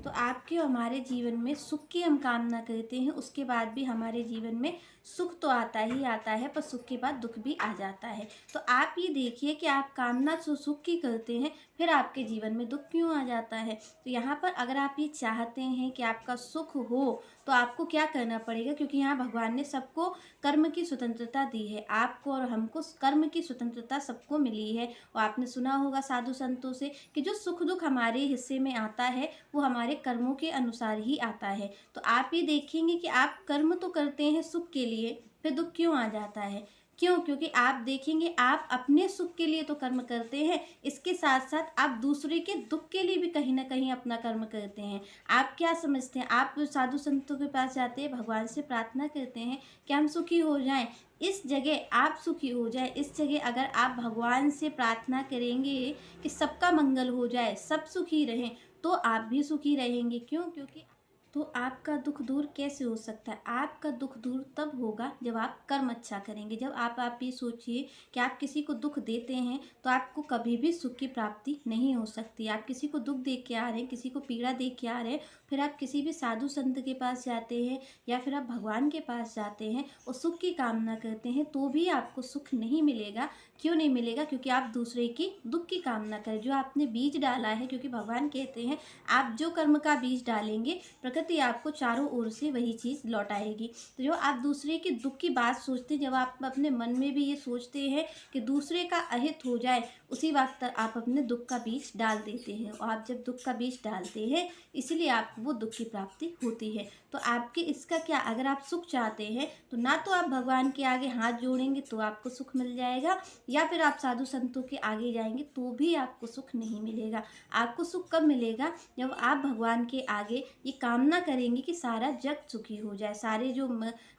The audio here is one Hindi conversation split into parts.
तो आपके और हमारे जीवन में सुख की हम कामना करते हैं, उसके बाद भी हमारे जीवन में सुख तो आता ही आता है, पर सुख के बाद दुख भी आ जाता है। तो आप ये देखिए कि आप कामना तो सुख की करते हैं, फिर आपके जीवन में दुख क्यों आ जाता है। तो यहाँ पर अगर आप ये चाहते हैं कि आपका सुख हो, तो आपको क्या करना पड़ेगा, क्योंकि यहाँ भगवान ने सबको कर्म की स्वतंत्रता दी है। आपको और हमको कर्म की स्वतंत्रता सबको मिली है। और आपने सुना होगा साधु संतों से कि जो सुख दुख हमारे हिस्से में आता है, वो हमारे कर्मों के अनुसार ही आता है। तो आप ये देखेंगे कि आप कर्म तो करते हैं सुख के लिए, फिर दुख क्यों आ जाता है। क्यों? क्योंकि आप देखेंगे आप अपने सुख के लिए तो कर्म करते हैं, इसके साथ साथ आप दूसरे के दुख के लिए भी कहीं ना कहीं अपना कर्म करते हैं। आप क्या समझते हैं, आप साधु संतों के पास जाते हैं, भगवान से प्रार्थना करते हैं कि हम सुखी हो जाएं। इस जगह आप सुखी हो जाए, इस जगह अगर आप भगवान से प्रार्थना करेंगे कि सबका मंगल हो जाए, सब सुखी रहें, तो आप भी सुखी रहेंगे। क्यों? क्योंकि तो आपका दुख दूर कैसे हो सकता है? आपका दुख दूर तब होगा जब आप कर्म अच्छा करेंगे। जब आप ये सोचिए कि आप किसी को दुख देते हैं, तो आपको कभी भी सुख की प्राप्ति नहीं हो सकती। आप किसी को दुख दे के आ रहे हैं, किसी को पीड़ा दे के आ रहे हैं, फिर आप किसी भी साधु संत के पास जाते हैं या फिर आप भगवान के पास जाते हैं और सुख की कामना करते हैं, तो भी आपको सुख नहीं मिलेगा। क्यों नहीं मिलेगा? क्योंकि आप दूसरे की दुख की कामना करें। जो आपने बीज डाला है, क्योंकि भगवान कहते हैं आप जो कर्म का बीज डालेंगे, प्रकृति आपको चारों ओर से वही चीज़ लौटाएगी। तो जो आप दूसरे के दुख की बात सोचते हैं, जब आप अपने मन में भी ये सोचते हैं कि दूसरे का अहित हो जाए, उसी वक्त आप अपने दुख का बीज डाल देते हैं। और आप जब दुख का बीज डालते हैं, इसीलिए आपको वो दुख की प्राप्ति होती है। तो आपके इसका क्या, अगर आप सुख चाहते हैं, तो ना तो आप भगवान के आगे हाथ जोड़ेंगे तो आपको सुख मिल जाएगा, या फिर आप साधु संतों के आगे जाएंगे तो भी आपको सुख नहीं मिलेगा। आपको सुख कब मिलेगा? जब आप भगवान के आगे ये कामना करेंगे कि सारा जग सुखी हो जाए, सारे जो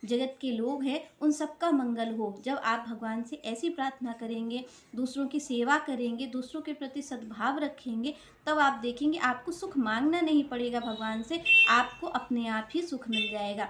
जगत के लोग हैं उन सबका मंगल हो। जब आप भगवान से ऐसी प्रार्थना करेंगे, दूसरों की सेवा करेंगे, दूसरों के प्रति सद्भाव रखेंगे, तब आप देखेंगे आपको सुख मांगना नहीं पड़ेगा भगवान से, आपको अपने आप ही सुख मिल जाएगा।